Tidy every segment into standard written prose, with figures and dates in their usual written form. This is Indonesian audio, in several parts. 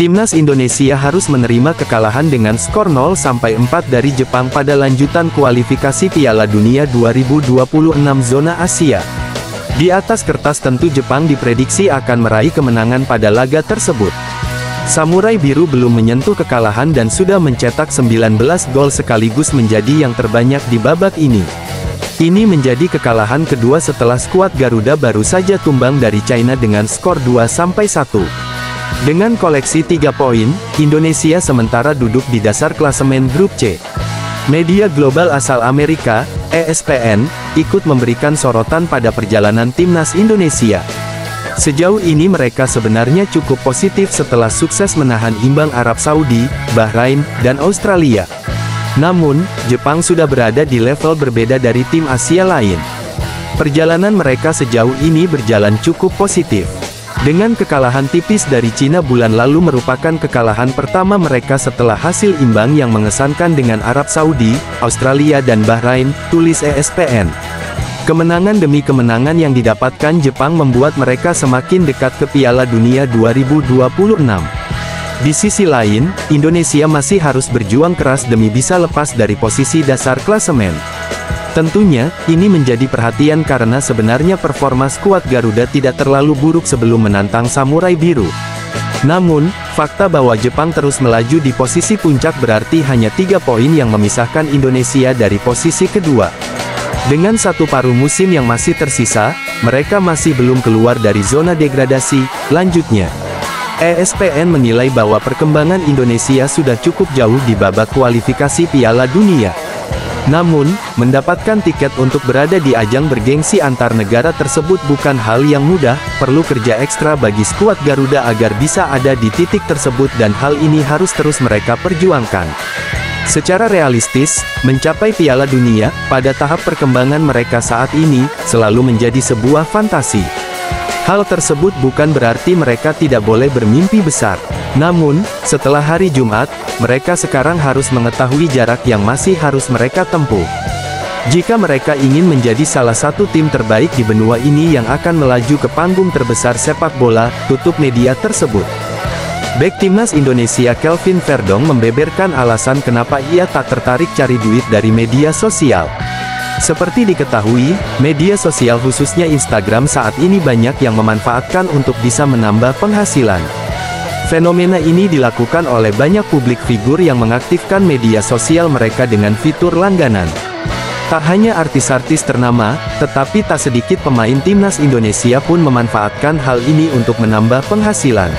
Timnas Indonesia harus menerima kekalahan dengan skor 0-4 dari Jepang pada lanjutan kualifikasi Piala Dunia 2026 zona Asia. Di atas kertas tentu Jepang diprediksi akan meraih kemenangan pada laga tersebut. Samurai Biru belum menyentuh kekalahan dan sudah mencetak 19 gol sekaligus menjadi yang terbanyak di babak ini. Ini menjadi kekalahan kedua setelah skuad Garuda baru saja tumbang dari China dengan skor 2-1. Dengan koleksi 3 poin, Indonesia sementara duduk di dasar klasemen grup C. Media global asal Amerika, ESPN, ikut memberikan sorotan pada perjalanan timnas Indonesia. Sejauh ini mereka sebenarnya cukup positif setelah sukses menahan imbang Arab Saudi, Bahrain, dan Australia. Namun, Jepang sudah berada di level berbeda dari tim Asia lain. Perjalanan mereka sejauh ini berjalan cukup positif. Dengan kekalahan tipis dari Cina bulan lalu merupakan kekalahan pertama mereka setelah hasil imbang yang mengesankan dengan Arab Saudi, Australia dan Bahrain, tulis ESPN. Kemenangan demi kemenangan yang didapatkan Jepang membuat mereka semakin dekat ke Piala Dunia 2026. Di sisi lain, Indonesia masih harus berjuang keras demi bisa lepas dari posisi dasar klasemen. Tentunya, ini menjadi perhatian karena sebenarnya performa skuad Garuda tidak terlalu buruk sebelum menantang Samurai Biru. Namun, fakta bahwa Jepang terus melaju di posisi puncak berarti hanya 3 poin yang memisahkan Indonesia dari posisi kedua. Dengan satu paruh musim yang masih tersisa, mereka masih belum keluar dari zona degradasi. Lanjutnya, ESPN menilai bahwa perkembangan Indonesia sudah cukup jauh di babak kualifikasi Piala Dunia. Namun, mendapatkan tiket untuk berada di ajang bergengsi antar negara tersebut bukan hal yang mudah, perlu kerja ekstra bagi skuad Garuda agar bisa ada di titik tersebut dan hal ini harus terus mereka perjuangkan. Secara realistis, mencapai Piala Dunia, pada tahap perkembangan mereka saat ini, selalu menjadi sebuah fantasi. Hal tersebut bukan berarti mereka tidak boleh bermimpi besar. Namun, setelah hari Jumat, mereka sekarang harus mengetahui jarak yang masih harus mereka tempuh. Jika mereka ingin menjadi salah satu tim terbaik di benua ini yang akan melaju ke panggung terbesar sepak bola, tutup media tersebut. Bek timnas Indonesia Kelvin Verdong membeberkan alasan kenapa ia tak tertarik cari duit dari media sosial. Seperti diketahui, media sosial khususnya Instagram saat ini banyak yang memanfaatkan untuk bisa menambah penghasilan. Fenomena ini dilakukan oleh banyak publik figur yang mengaktifkan media sosial mereka dengan fitur langganan. Tak hanya artis-artis ternama, tetapi tak sedikit pemain timnas Indonesia pun memanfaatkan hal ini untuk menambah penghasilan.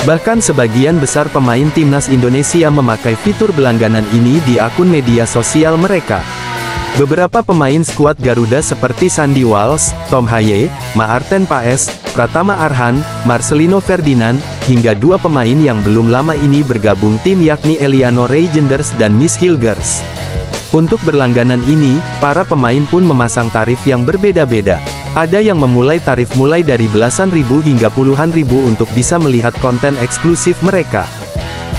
Bahkan sebagian besar pemain timnas Indonesia memakai fitur berlangganan ini di akun media sosial mereka. Beberapa pemain skuad Garuda seperti Sandy Walsh, Tom Haye, Maarten Paes, Pratama Arhan, Marcelino Ferdinand, hingga 2 pemain yang belum lama ini bergabung tim yakni Eliano Reijenders dan Miss Hilgers. Untuk berlangganan ini, para pemain pun memasang tarif yang berbeda-beda. Ada yang memulai tarif mulai dari belasan ribu hingga puluhan ribu untuk bisa melihat konten eksklusif mereka.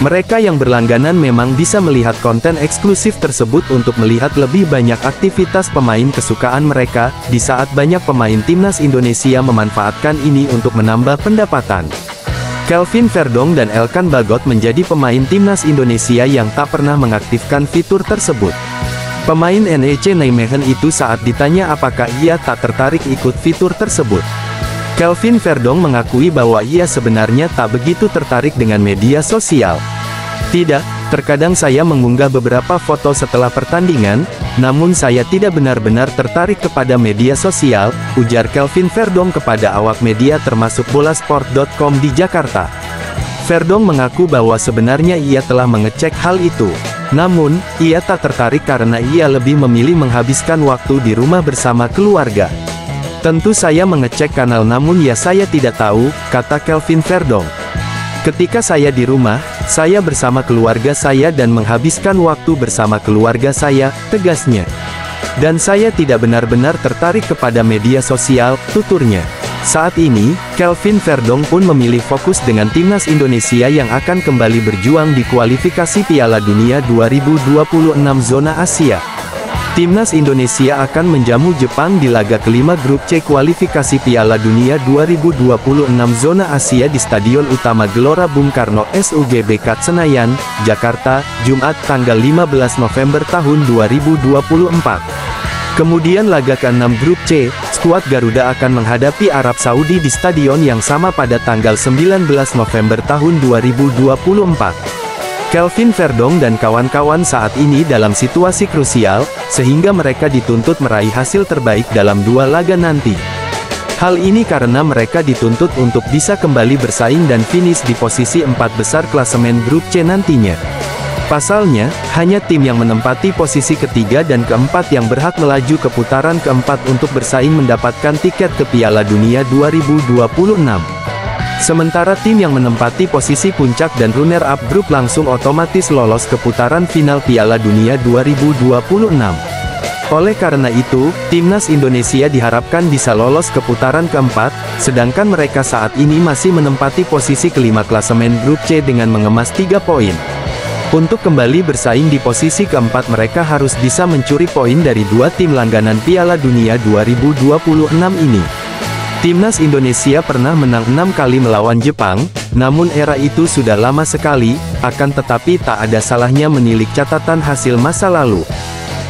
Mereka yang berlangganan memang bisa melihat konten eksklusif tersebut untuk melihat lebih banyak aktivitas pemain kesukaan mereka, di saat banyak pemain timnas Indonesia memanfaatkan ini untuk menambah pendapatan. Kelvin Verdong dan Elkan Bagot menjadi pemain timnas Indonesia yang tak pernah mengaktifkan fitur tersebut. Pemain NEC Nijmegen itu saat ditanya apakah ia tak tertarik ikut fitur tersebut. Kelvin Verdong mengakui bahwa ia sebenarnya tak begitu tertarik dengan media sosial. Tidak, terkadang saya mengunggah beberapa foto setelah pertandingan, namun saya tidak benar-benar tertarik kepada media sosial, ujar Kelvin Verdong kepada awak media termasuk bolasport.com di Jakarta. Verdong mengaku bahwa sebenarnya ia telah mengecek hal itu. Namun, ia tak tertarik karena ia lebih memilih menghabiskan waktu di rumah bersama keluarga. Tentu saya mengecek kanal namun ya saya tidak tahu, kata Kelvin Verdong. Ketika saya di rumah, saya bersama keluarga saya dan menghabiskan waktu bersama keluarga saya, tegasnya. Dan saya tidak benar-benar tertarik kepada media sosial, tuturnya. Saat ini, Kelvin Verdong pun memilih fokus dengan timnas Indonesia yang akan kembali berjuang di kualifikasi Piala Dunia 2026 zona Asia. Timnas Indonesia akan menjamu Jepang di laga kelima grup C kualifikasi Piala Dunia 2026 zona Asia di Stadion Utama Gelora Bung Karno SUGBK Senayan, Jakarta, Jumat tanggal 15 November tahun 2024. Kemudian laga ke-6 grup C, skuad Garuda akan menghadapi Arab Saudi di stadion yang sama pada tanggal 19 November tahun 2024. Kelvin Verdong dan kawan-kawan saat ini dalam situasi krusial, sehingga mereka dituntut meraih hasil terbaik dalam dua laga nanti. Hal ini karena mereka dituntut untuk bisa kembali bersaing dan finish di posisi 4 besar klasemen grup C nantinya. Pasalnya, hanya tim yang menempati posisi ketiga dan keempat yang berhak melaju ke putaran keempat untuk bersaing mendapatkan tiket ke Piala Dunia 2026. Sementara tim yang menempati posisi puncak dan runner-up grup langsung otomatis lolos ke putaran final Piala Dunia 2026. Oleh karena itu, Timnas Indonesia diharapkan bisa lolos ke putaran keempat, sedangkan mereka saat ini masih menempati posisi kelima klasemen grup C dengan mengemas 3 poin. Untuk kembali bersaing di posisi keempat mereka harus bisa mencuri poin dari dua tim langganan Piala Dunia 2026 ini. Timnas Indonesia pernah menang 6 kali melawan Jepang, namun era itu sudah lama sekali, akan tetapi tak ada salahnya menilik catatan hasil masa lalu.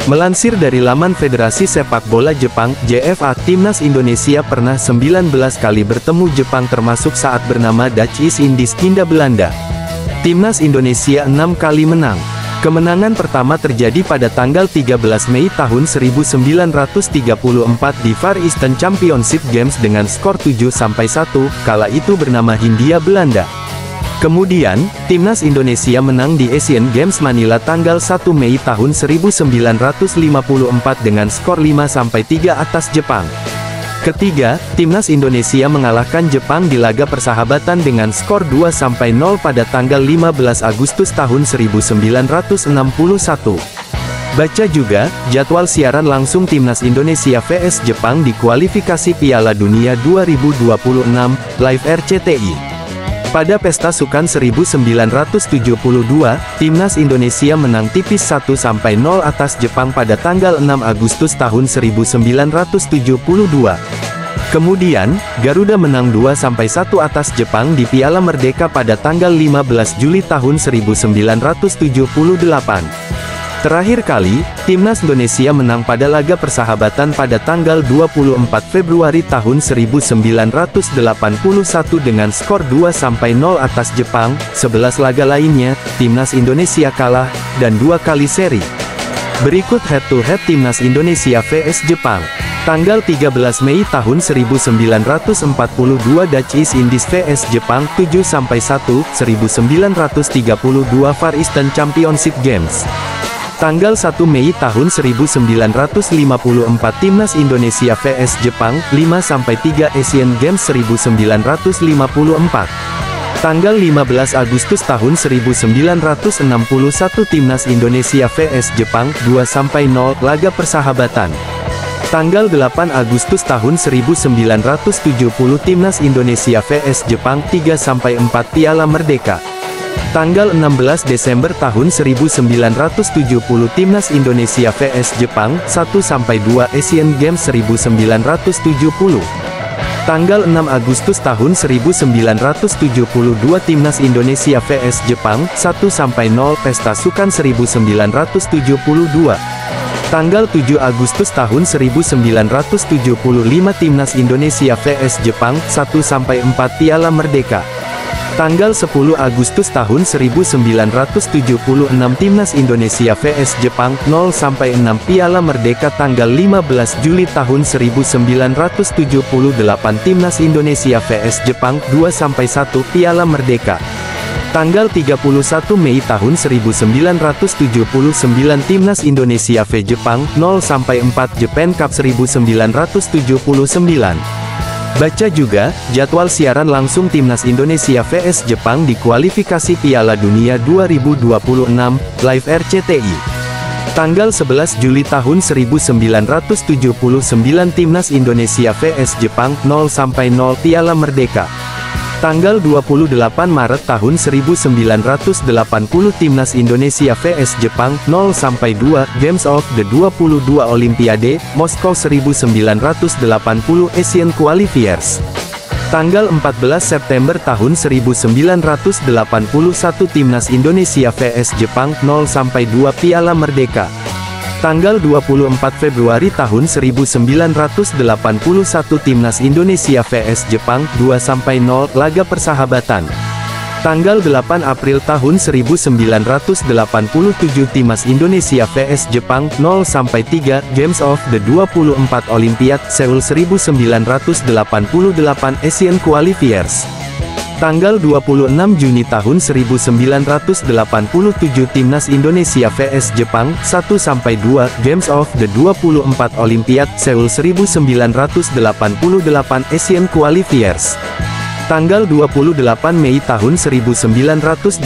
Melansir dari laman Federasi Sepak Bola Jepang, JFA, Timnas Indonesia pernah 19 kali bertemu Jepang termasuk saat bernama Dutch East Indies Hindia Belanda. Timnas Indonesia 6 kali menang. Kemenangan pertama terjadi pada tanggal 13 Mei tahun 1934 di Far Eastern Championship Games dengan skor 7-1, kala itu bernama Hindia Belanda. Kemudian, Timnas Indonesia menang di Asian Games Manila tanggal 1 Mei tahun 1954 dengan skor 5-3 atas Jepang. Ketiga, Timnas Indonesia mengalahkan Jepang di laga persahabatan dengan skor 2-0 pada tanggal 15 Agustus tahun 1961. Baca juga, jadwal siaran langsung Timnas Indonesia vs Jepang di kualifikasi Piala Dunia 2026, live RCTI. Pada Pesta Sukan 1972, Timnas Indonesia menang tipis 1-0 atas Jepang pada tanggal 6 Agustus tahun 1972. Kemudian, Garuda menang 2-1 atas Jepang di Piala Merdeka pada tanggal 15 Juli tahun 1978. Terakhir kali, Timnas Indonesia menang pada laga persahabatan pada tanggal 24 Februari tahun 1981 dengan skor 2-0 atas Jepang. 11 laga lainnya, Timnas Indonesia kalah, dan 2 kali seri. Berikut head-to-head Timnas Indonesia vs Jepang. Tanggal 13 Mei tahun 1942 Dutch East Indies vs Jepang 7-1, 1932 Far Eastern Championship Games. Tanggal 1 Mei tahun 1954 Timnas Indonesia vs Jepang 5-3 Asian Games 1954. Tanggal 15 Agustus tahun 1961 Timnas Indonesia vs Jepang 2-0 laga persahabatan. Tanggal 8 Agustus tahun 1970 Timnas Indonesia vs Jepang 3-4 Piala Merdeka. Tanggal 16 Desember tahun 1970 Timnas Indonesia vs Jepang 1-2 Asian Games 1970. Tanggal 6 Agustus tahun 1972 Timnas Indonesia vs Jepang 1-0 Pesta Sukan 1972. Tanggal 7 Agustus tahun 1975 Timnas Indonesia vs Jepang 1-4 Piala Merdeka. Tanggal 10 Agustus tahun 1976 Timnas Indonesia vs Jepang 0-6 Piala Merdeka. Tanggal 15 Juli tahun 1978 Timnas Indonesia vs Jepang 2-1 Piala Merdeka. Tanggal 31 Mei tahun 1979 Timnas Indonesia vs Jepang 0-4 Japan Cup 1979. Baca juga, jadwal siaran langsung Timnas Indonesia vs Jepang di kualifikasi Piala Dunia 2026, live RCTI. Tanggal 11 Juli tahun 1979 Timnas Indonesia vs Jepang 0-0 Piala Merdeka. Tanggal 28 Maret tahun 1980 Timnas Indonesia vs Jepang 0-2 Games of the 22 Olimpiade, Moskow 1980 Asian Qualifiers. Tanggal 14 September tahun 1981 Timnas Indonesia vs Jepang 0-2 Piala Merdeka. Tanggal 24 Februari tahun 1981 Timnas Indonesia vs Jepang 2-0 laga persahabatan. Tanggal 8 April tahun 1987 Timnas Indonesia vs Jepang 0-3 Games of the 24 Olimpiade Seoul 1988 Asian Qualifiers. Tanggal 26 Juni tahun 1987 Timnas Indonesia vs Jepang 1-2 Games of the 24 Olimpiade Seoul 1988 Asian Qualifiers. Tanggal 28 Mei tahun 1989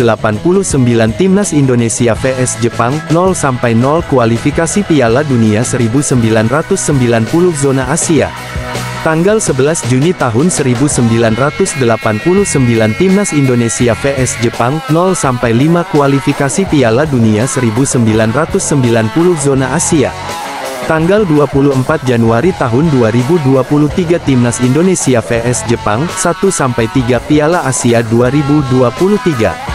Timnas Indonesia vs Jepang 0-0 kualifikasi Piala Dunia 1990 zona Asia. Tanggal 11 Juni tahun 1989 Timnas Indonesia vs Jepang 0-5 kualifikasi Piala Dunia 1990 zona Asia. Tanggal 24 Januari tahun 2023 Timnas Indonesia vs Jepang 1-3 Piala Asia 2023.